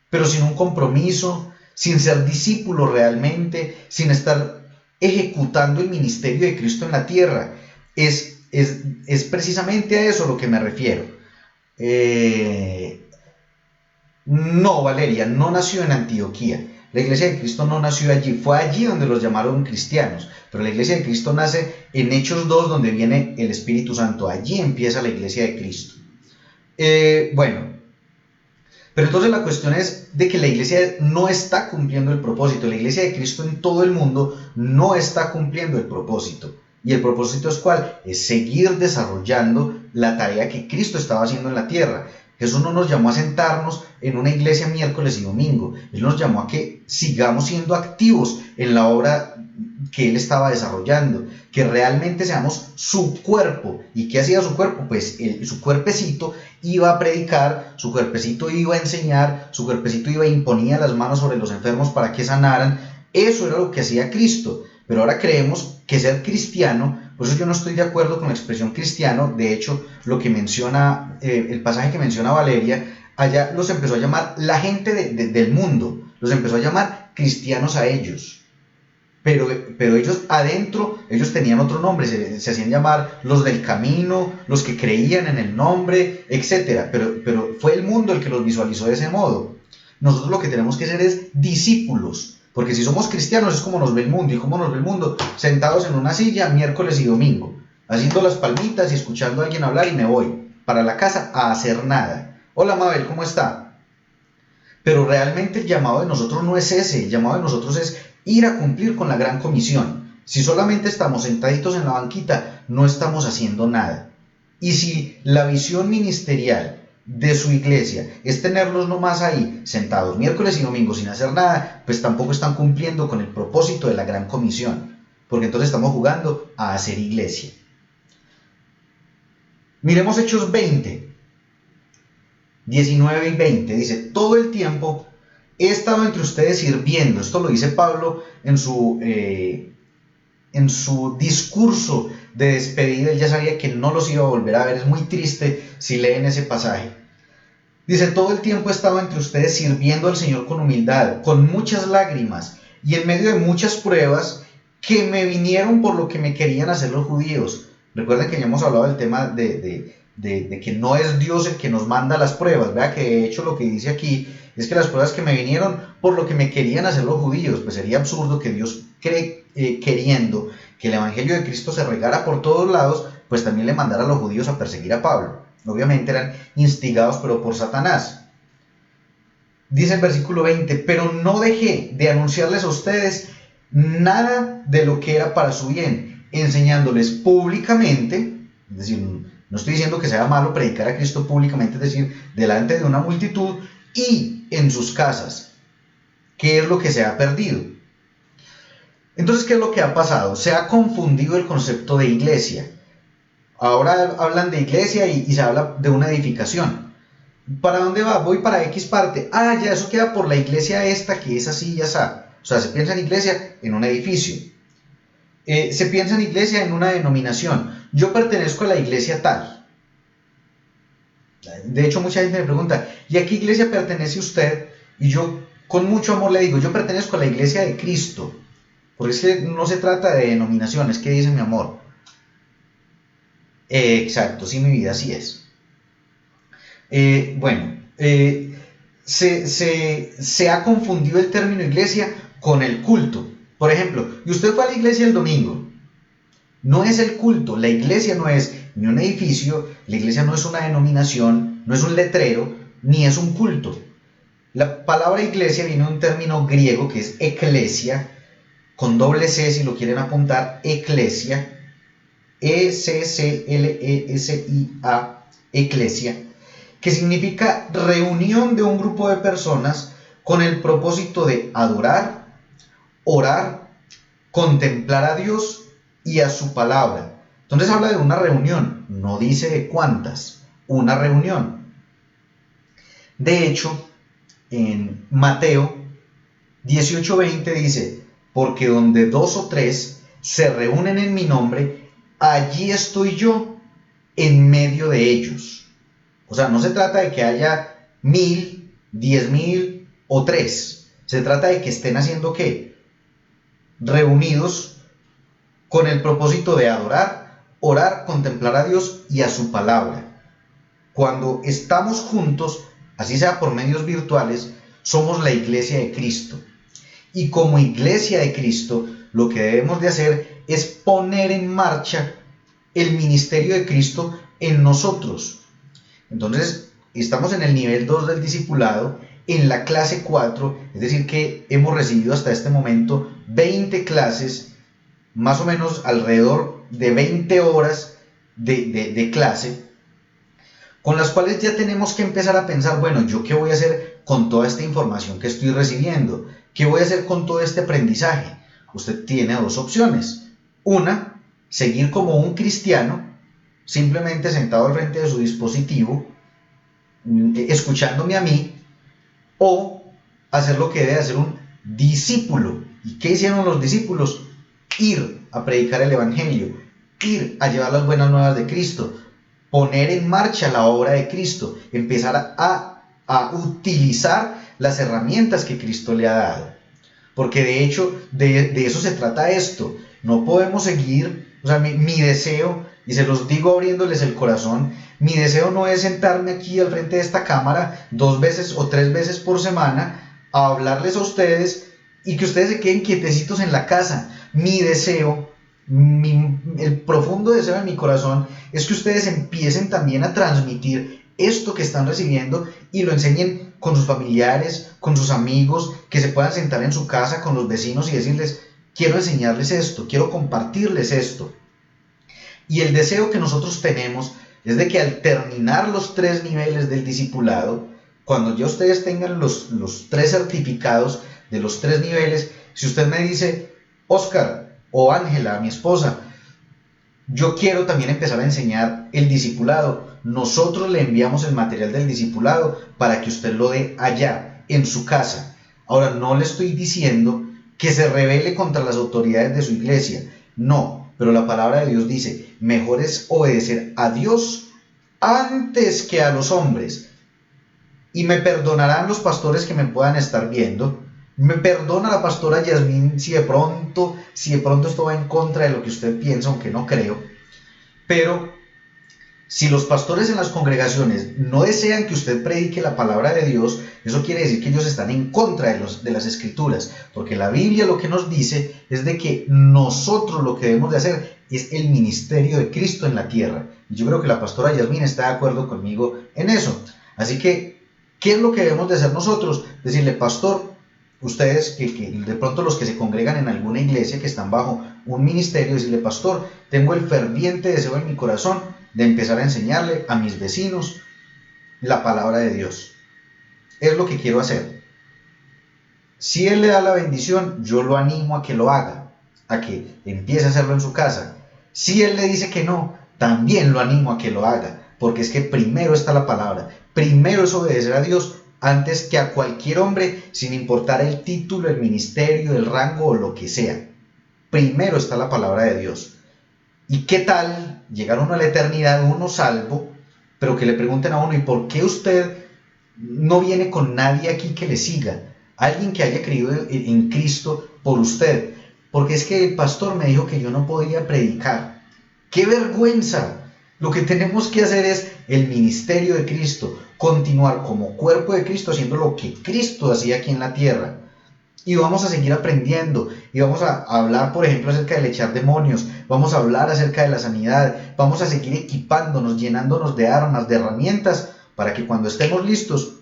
pero sin un compromiso, sin ser discípulo realmente, sin estar ejecutando el ministerio de Cristo en la tierra. Es precisamente a eso a lo que me refiero. No, Valeria, no nació en Antioquía. La iglesia de Cristo no nació allí, fue allí donde los llamaron cristianos, pero la iglesia de Cristo nace en Hechos 2, donde viene el Espíritu Santo. Allí empieza la iglesia de Cristo. Bueno, pero entonces la cuestión es de que la iglesia no está cumpliendo el propósito. La iglesia de Cristo en todo el mundo no está cumpliendo el propósito. ¿Y el propósito es cuál? Es seguir desarrollando la tarea que Cristo estaba haciendo en la tierra. Jesús no nos llamó a sentarnos en una iglesia miércoles y domingo. Él nos llamó a que sigamos siendo activos en la obra que Él estaba desarrollando, que realmente seamos su cuerpo. ¿Y qué hacía su cuerpo? Pues su cuerpecito iba a predicar, su cuerpecito iba a enseñar, su cuerpecito iba a imponía las manos sobre los enfermos para que sanaran. Eso era lo que hacía Cristo. Pero ahora creemos que ser cristiano, por eso yo no estoy de acuerdo con la expresión cristiano. De hecho, lo que menciona, el pasaje que menciona Valeria, allá los empezó a llamar la gente del mundo, los empezó a llamar cristianos a ellos. Pero ellos adentro, ellos tenían otro nombre, se hacían llamar los del camino, los que creían en el nombre, etc. Pero fue el mundo el que los visualizó de ese modo. Nosotros lo que tenemos que ser es discípulos, porque si somos cristianos es como nos ve el mundo. ¿Y cómo nos ve el mundo? Sentados en una silla miércoles y domingo, haciendo las palmitas y escuchando a alguien hablar, y me voy para la casa a hacer nada. Hola Mabel, ¿cómo está? Pero realmente el llamado de nosotros no es ese. El llamado de nosotros es ir a cumplir con la gran comisión. Si solamente estamos sentaditos en la banquita, no estamos haciendo nada. Y si la visión ministerial de su iglesia es tenerlos nomás ahí, sentados miércoles y domingos sin hacer nada, pues tampoco están cumpliendo con el propósito de la gran comisión, porque entonces estamos jugando a hacer iglesia. Miremos Hechos 20, 19 y 20. Dice, todo el tiempo he estado entre ustedes sirviendo. Esto lo dice Pablo en su discurso de despedida. Él ya sabía que no los iba a volver a ver. Es muy triste si leen ese pasaje. Dice, todo el tiempo he estado entre ustedes sirviendo al Señor con humildad, con muchas lágrimas y en medio de muchas pruebas que me vinieron por lo que me querían hacer los judíos. Recuerden que ya hemos hablado del tema de que no es Dios el que nos manda las pruebas. Vea que de hecho lo que dice aquí es que las pruebas que me vinieron por lo que me querían hacer los judíos. Pues sería absurdo que Dios queriendo que el Evangelio de Cristo se regara por todos lados, pues también le mandara a los judíos a perseguir a Pablo. Obviamente eran instigados pero por Satanás. Dice el versículo 20, pero no dejé de anunciarles a ustedes nada de lo que era para su bien, enseñándoles públicamente, es decir, no estoy diciendo que sea malo predicar a Cristo públicamente, es decir, delante de una multitud y en sus casas, ¿qué es lo que se ha perdido? Entonces, ¿qué es lo que ha pasado? Se ha confundido el concepto de iglesia. Ahora hablan de iglesia y se habla de una edificación. ¿Para dónde va? Voy para X parte. Ah, ya, eso queda por la iglesia esta que es así y ya está. O sea, se piensa en iglesia en un edificio. Se piensa en iglesia en una denominación. Yo pertenezco a la iglesia tal. De hecho, mucha gente me pregunta, ¿y a qué iglesia pertenece usted? Y yo con mucho amor le digo, yo pertenezco a la iglesia de Cristo. Porque es que no se trata de denominaciones, ¿qué dice mi amor? Exacto, sí, mi vida, así es. Se ha confundido el término iglesia con el culto. Por ejemplo, y usted fue a la iglesia el domingo. No es el culto, la iglesia no es ni un edificio, la iglesia no es una denominación, no es un letrero, ni es un culto. La palabra iglesia viene de un término griego que es eclesia, con doble C si lo quieren apuntar, eclesia, E-C-C-L-E-S-I-A, eclesia, que significa reunión de un grupo de personas con el propósito de adorar, orar, contemplar a Dios y a su palabra. Entonces habla de una reunión, no dice de cuántas, una reunión. De hecho, en Mateo 18:20 dice, porque donde 2 o 3 se reúnen en mi nombre, allí estoy yo en medio de ellos. O sea, no se trata de que haya 1000, 10,000 o 3. Se trata de que estén haciendo ¿qué? Reunidos con el propósito de adorar, orar, contemplar a Dios y a su palabra. Cuando estamos juntos, así sea por medios virtuales, somos la iglesia de Cristo. Y como iglesia de Cristo, lo que debemos de hacer es poner en marcha el ministerio de Cristo en nosotros. Entonces, estamos en el nivel 2 del discipulado, en la clase 4, es decir que hemos recibido hasta este momento 20 clases, más o menos alrededor de 20 horas de clase, con las cuales ya tenemos que empezar a pensar, bueno, ¿yo qué voy a hacer con toda esta información que estoy recibiendo? ¿Qué voy a hacer con todo este aprendizaje? Usted tiene dos opciones. Una, seguir como un cristiano, simplemente sentado al frente de su dispositivo, escuchándome a mí, o hacer lo que debe hacer un discípulo. ¿Y qué hicieron los discípulos? Ir a predicar el evangelio, ir a llevar las buenas nuevas de Cristo, poner en marcha la obra de Cristo, empezar a utilizar las herramientas que Cristo le ha dado. Porque de hecho de eso se trata esto. No podemos seguir, o sea, mi deseo, y se los digo abriéndoles el corazón, mi deseo no es sentarme aquí al frente de esta cámara 2 veces o 3 veces por semana a hablarles a ustedes y que ustedes se queden quietecitos en la casa. Mi deseo, el profundo deseo de mi corazón es que ustedes empiecen también a transmitir esto que están recibiendo y lo enseñen con sus familiares, con sus amigos, que se puedan sentar en su casa con los vecinos y decirles, quiero enseñarles esto, quiero compartirles esto. Y el deseo que nosotros tenemos es de que al terminar los 3 niveles del discipulado, cuando ya ustedes tengan los 3 certificados de los 3 niveles, si usted me dice, Oscar o Ángela, mi esposa, yo quiero también empezar a enseñar el discipulado, nosotros le enviamos el material del discipulado para que usted lo dé allá, en su casa. Ahora, no le estoy diciendo que se rebele contra las autoridades de su iglesia, no, pero la palabra de Dios dice, mejor es obedecer a Dios antes que a los hombres. Y me perdonarán los pastores que me puedan estar viendo. Me perdona la pastora Yasmín si de pronto esto va en contra de lo que usted piensa, aunque no creo. Pero si los pastores en las congregaciones no desean que usted predique la palabra de Dios, eso quiere decir que ellos están en contra de las escrituras, porque la Biblia lo que nos dice es de que nosotros lo que debemos de hacer es el ministerio de Cristo en la tierra. Y yo creo que la pastora Yasmín está de acuerdo conmigo en eso. Así que, ¿qué es lo que debemos de hacer nosotros? Decirle, pastor, ustedes que de pronto los que se congregan en alguna iglesia que están bajo un ministerio, decirle, pastor, tengo el ferviente deseo en mi corazón de empezar a enseñarle a mis vecinos la palabra de Dios. Es lo que quiero hacer. Si Él le da la bendición, yo lo animo a que lo haga, a que empiece a hacerlo en su casa. Si Él le dice que no, también lo animo a que lo haga, porque es que primero está la palabra, primero es obedecer a Dios antes que a cualquier hombre, sin importar el título, el ministerio, el rango o lo que sea. Primero está la palabra de Dios. ¿Y qué tal llegar uno a la eternidad, uno salvo, pero que le pregunten a uno, ¿y por qué usted no viene con nadie aquí que le siga? Alguien que haya creído en Cristo por usted. Porque es que el pastor me dijo que yo no podía predicar. ¡Qué vergüenza! Lo que tenemos que hacer es el ministerio de Cristo, continuar como cuerpo de Cristo haciendo lo que Cristo hacía aquí en la tierra. Y vamos a seguir aprendiendo y vamos a hablar, por ejemplo, acerca del echar demonios, vamos a hablar acerca de la sanidad, vamos a seguir equipándonos, llenándonos de armas, de herramientas, para que cuando estemos listos,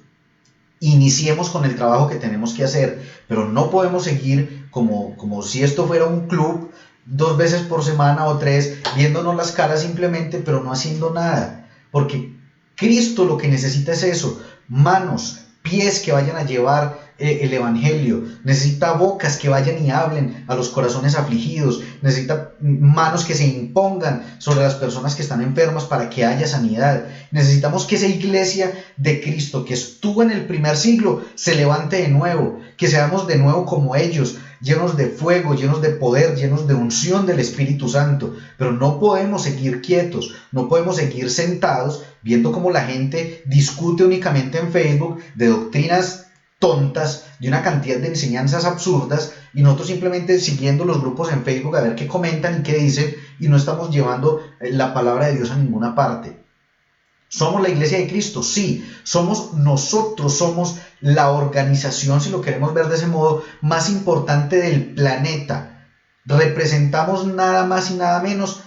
iniciemos con el trabajo que tenemos que hacer. Pero no podemos seguir como si esto fuera un club, 2 veces por semana o 3, viéndonos las caras simplemente, pero no haciendo nada. Porque Cristo lo que necesita es eso, manos, pies que vayan a llevar el evangelio, necesita bocas que vayan y hablen a los corazones afligidos, necesita manos que se impongan sobre las personas que están enfermas para que haya sanidad. Necesitamos que esa iglesia de Cristo que estuvo en el primer siglo se levante de nuevo, que seamos de nuevo como ellos, llenos de fuego, llenos de poder, llenos de unción del Espíritu Santo. Pero no podemos seguir quietos, no podemos seguir sentados viendo cómo la gente discute únicamente en Facebook de doctrinas tontas, de una cantidad de enseñanzas absurdas, y nosotros simplemente siguiendo los grupos en Facebook a ver qué comentan y qué dicen, y no estamos llevando la palabra de Dios a ninguna parte. ¿Somos la iglesia de Cristo? Sí. Somos nosotros, somos la organización, si lo queremos ver de ese modo, más importante del planeta. Representamos nada más y nada menos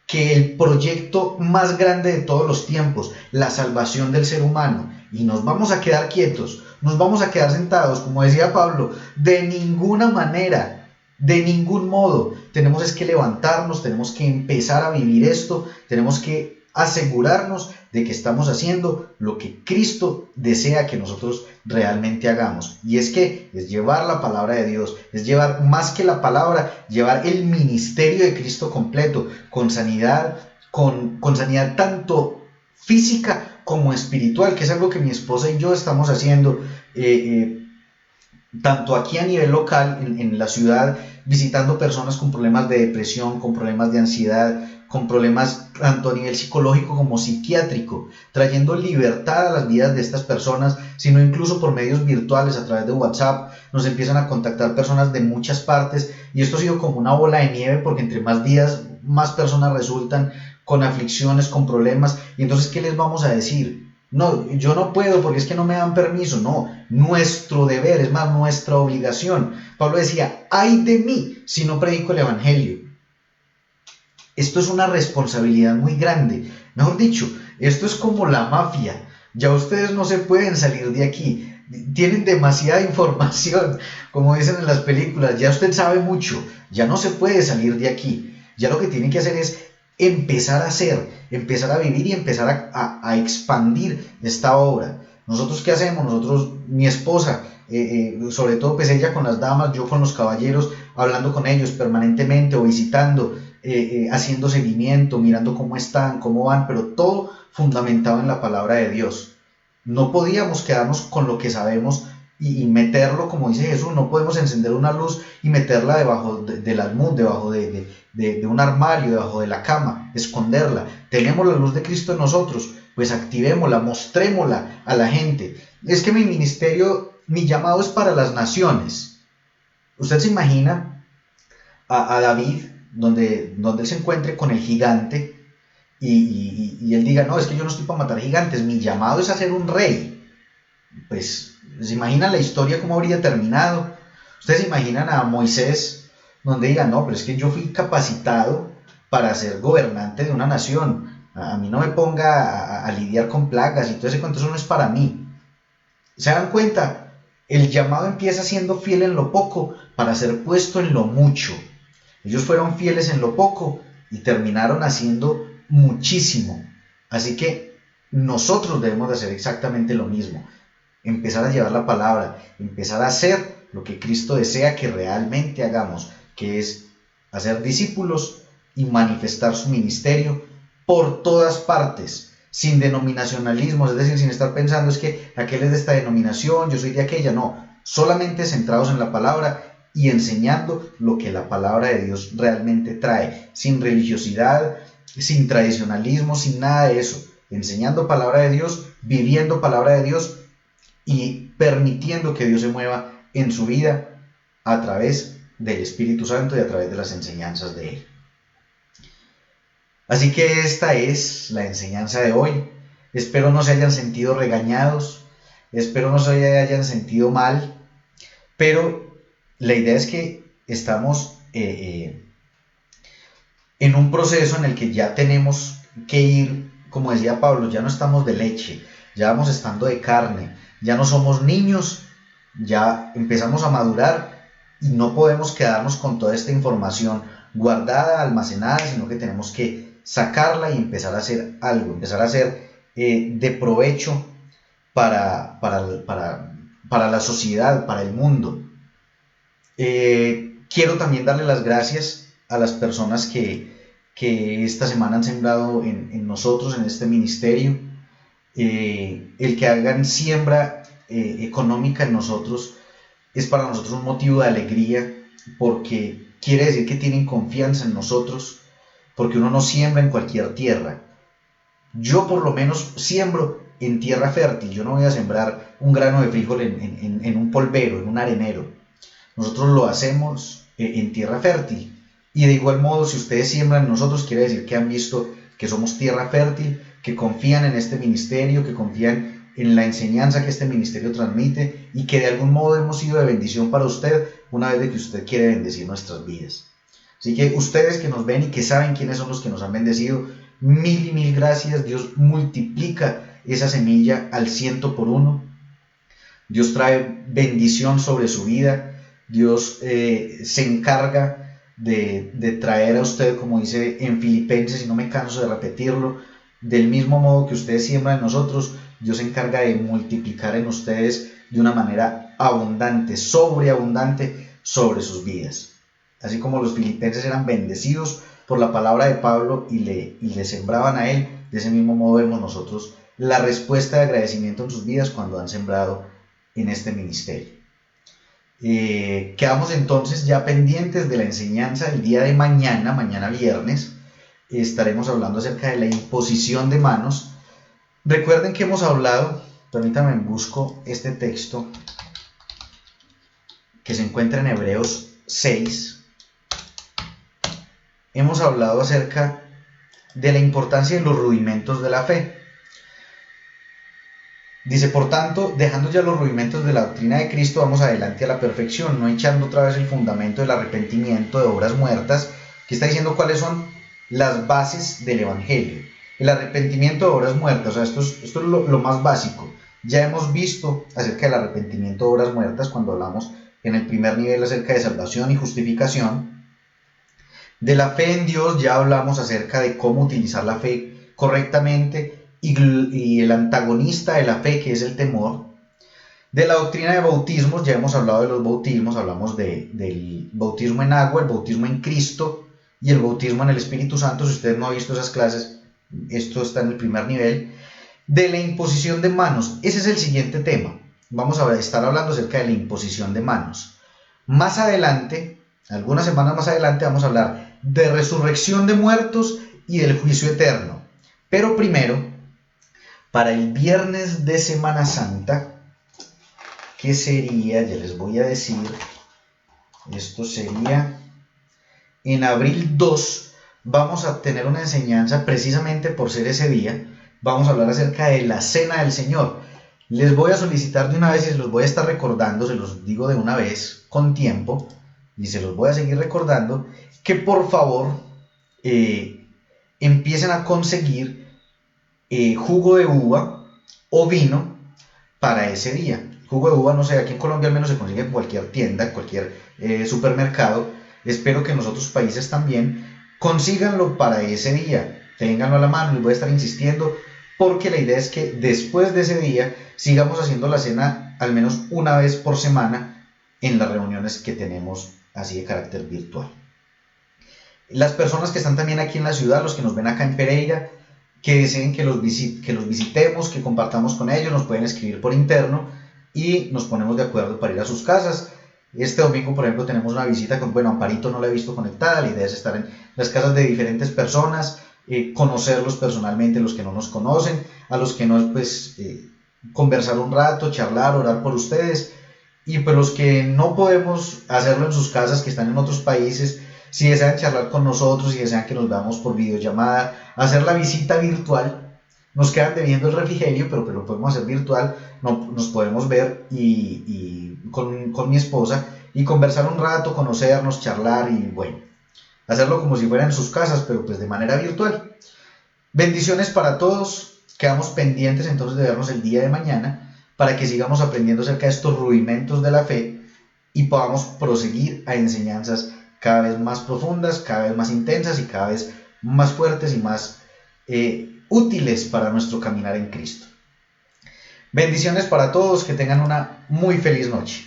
que el proyecto más grande de todos los tiempos, la salvación del ser humano. Y nos vamos a quedar quietos, nos vamos a quedar sentados, como decía Pablo, de ninguna manera, de ningún modo. Tenemos es que levantarnos, tenemos que empezar a vivir esto, tenemos que asegurarnos de que estamos haciendo lo que Cristo desea que nosotros realmente hagamos. Y es que es llevar la palabra de Dios, es llevar más que la palabra, llevar el ministerio de Cristo completo, con sanidad, con sanidad tanto física como espiritual, que es algo que mi esposa y yo estamos haciendo, tanto aquí a nivel local, en la ciudad, visitando personas con problemas de depresión, con problemas de ansiedad, con problemas tanto a nivel psicológico como psiquiátrico, trayendo libertad a las vidas de estas personas, sino incluso por medios virtuales, a través de WhatsApp, nos empiezan a contactar personas de muchas partes, y esto ha sido como una bola de nieve, porque entre más días, más personas resultan con aflicciones, con problemas, y entonces, ¿qué les vamos a decir? No, yo no puedo porque es que no me dan permiso. No, nuestro deber, es más, nuestra obligación. Pablo decía, ay de mí si no predico el evangelio. Esto es una responsabilidad muy grande. Mejor dicho, esto es como la mafia. Ya ustedes no se pueden salir de aquí. Tienen demasiada información, como dicen en las películas. Ya usted sabe mucho. Ya no se puede salir de aquí. Ya lo que tienen que hacer es empezar a hacer, empezar a vivir y empezar a expandir esta obra. ¿Nosotros qué hacemos? Nosotros, mi esposa, sobre todo pues ella con las damas, yo con los caballeros, hablando con ellos permanentemente o visitando, haciendo seguimiento, mirando cómo están, cómo van, pero todo fundamentado en la palabra de Dios. No podíamos quedarnos con lo que sabemos y meterlo, como dice Jesús, no podemos encender una luz y meterla debajo del almud, debajo de un armario, debajo de la cama, esconderla. Tenemos la luz de Cristo en nosotros, pues activémosla, mostrémosla a la gente. Es que mi ministerio, mi llamado es para las naciones. Usted se imagina a David, donde él se encuentre con el gigante y él diga, no, es que yo no estoy para matar gigantes, mi llamado es a ser un rey. Pues se imaginan la historia cómo habría terminado. Ustedes se imaginan a Moisés donde diga, no, pero es que yo fui capacitado para ser gobernante de una nación. A mí no me ponga a lidiar con plagas y todo ese cuento, eso no es para mí. ¿Se dan cuenta? El llamado empieza siendo fiel en lo poco para ser puesto en lo mucho. Ellos fueron fieles en lo poco y terminaron haciendo muchísimo. Así que nosotros debemos de hacer exactamente lo mismo. Empezar a llevar la palabra, empezar a hacer lo que Cristo desea que realmente hagamos, que es hacer discípulos y manifestar su ministerio por todas partes, sin denominacionalismos, es decir, sin estar pensando es que aquel es de esta denominación, yo soy de aquella, no, solamente centrados en la palabra y enseñando lo que la palabra de Dios realmente trae, sin religiosidad, sin tradicionalismo, sin nada de eso, enseñando palabra de Dios, viviendo palabra de Dios y permitiendo que Dios se mueva en su vida a través del Espíritu Santo y a través de las enseñanzas de Él. Así que esta es la enseñanza de hoy. Espero no se hayan sentido regañados, espero no se hayan sentido mal, pero la idea es que estamos en un proceso en el que ya tenemos que ir, como decía Pablo, ya no estamos de leche, ya vamos estando de carne, ya no somos niños, ya empezamos a madurar y no podemos quedarnos con toda esta información guardada, almacenada, sino que tenemos que sacarla y empezar a hacer algo, empezar a hacer de provecho para la sociedad, para el mundo. Quiero también darle las gracias a las personas que esta semana han sembrado en nosotros, en este ministerio. El que hagan siembra económica en nosotros es para nosotros un motivo de alegría, porque quiere decir que tienen confianza en nosotros, porque uno no siembra en cualquier tierra. Yo por lo menos siembro en tierra fértil, yo no voy a sembrar un grano de frijol en un polvero, en un arenero. Nosotros lo hacemos en tierra fértil. Y de igual modo, si ustedes siembran en nosotros, quiere decir que han visto que somos tierra fértil, que confían en este ministerio, que confían en la enseñanza que este ministerio transmite y que de algún modo hemos sido de bendición para usted una vez de que usted quiere bendecir nuestras vidas. Así que ustedes que nos ven y que saben quiénes son los que nos han bendecido, mil y mil gracias. Dios multiplica esa semilla al 100 por 1. Dios trae bendición sobre su vida. Dios se encarga de traer a usted, como dice en Filipenses, y no me canso de repetirlo, del mismo modo que ustedes siembran en nosotros, Dios se encarga de multiplicar en ustedes de una manera abundante, sobreabundante sobre sus vidas. Así como los filipenses eran bendecidos por la palabra de Pablo y le sembraban a él, de ese mismo modo vemos nosotros la respuesta de agradecimiento en sus vidas cuando han sembrado en este ministerio. Quedamos entonces ya pendientes de la enseñanza el día de mañana viernes. Estaremos hablando acerca de la imposición de manos. Recuerden que hemos hablado, permítanme busco este texto que se encuentra en Hebreos 6. Hemos hablado acerca de la importancia de los rudimentos de la fe. Dice, por tanto, dejando ya los rudimentos de la doctrina de Cristo, vamos adelante a la perfección, no echando otra vez el fundamento del arrepentimiento de obras muertas, que está diciendo cuáles son las bases del Evangelio. El arrepentimiento de obras muertas, o sea, esto es lo más básico. Ya hemos visto acerca del arrepentimiento de obras muertas cuando hablamos en el primer nivel acerca de salvación y justificación. De la fe en Dios ya hablamos acerca de cómo utilizar la fe correctamente y el antagonista de la fe, que es el temor. De la doctrina de bautismos ya hemos hablado de los bautismos, hablamos del bautismo en agua, el bautismo en Cristo y el bautismo en el Espíritu Santo. Si usted no ha visto esas clases, esto está en el primer nivel. De la imposición de manos, ese es el siguiente tema. Vamos a estar hablando acerca de la imposición de manos. Más adelante, algunas semanas más adelante, vamos a hablar de resurrección de muertos y del juicio eterno. Pero primero, para el viernes de Semana Santa, que sería, ya les voy a decir, esto sería en abril 2, vamos a tener una enseñanza precisamente por ser ese día. Vamos a hablar acerca de la Cena del Señor. Les voy a solicitar de una vez y se los voy a estar recordando, se los digo de una vez con tiempo y se los voy a seguir recordando, que por favor empiecen a conseguir jugo de uva o vino para ese día. Jugo de uva, no sé, aquí en Colombia al menos se consigue en cualquier tienda, en cualquier supermercado. Espero que en los otros países también consíganlo para ese día, ténganlo a la mano. Les voy a estar insistiendo porque la idea es que después de ese día sigamos haciendo la cena al menos una vez por semana en las reuniones que tenemos así de carácter virtual. Las personas que están también aquí en la ciudad, los que nos ven acá en Pereira, que deseen que los visitemos, que compartamos con ellos, nos pueden escribir por interno y nos ponemos de acuerdo para ir a sus casas. Este domingo, por ejemplo, tenemos una visita con, bueno, Amparito no la he visto conectada, la idea es estar en las casas de diferentes personas, conocerlos personalmente, los que no nos conocen, a los que no, pues, conversar un rato, charlar, orar por ustedes, y pues los que no podemos hacerlo en sus casas, que están en otros países, si desean charlar con nosotros, si desean que nos veamos por videollamada, hacer la visita virtual, nos quedan debiendo el refrigerio, pero lo podemos hacer virtual, nos podemos ver y con mi esposa y conversar un rato, conocernos, charlar y bueno, hacerlo como si fueran en sus casas, pero pues de manera virtual. Bendiciones para todos, quedamos pendientes entonces de vernos el día de mañana para que sigamos aprendiendo acerca de estos rudimentos de la fe y podamos proseguir a enseñanzas cada vez más profundas, cada vez más intensas y cada vez más fuertes y más útiles para nuestro caminar en Cristo. Bendiciones para todos, que tengan una muy feliz noche.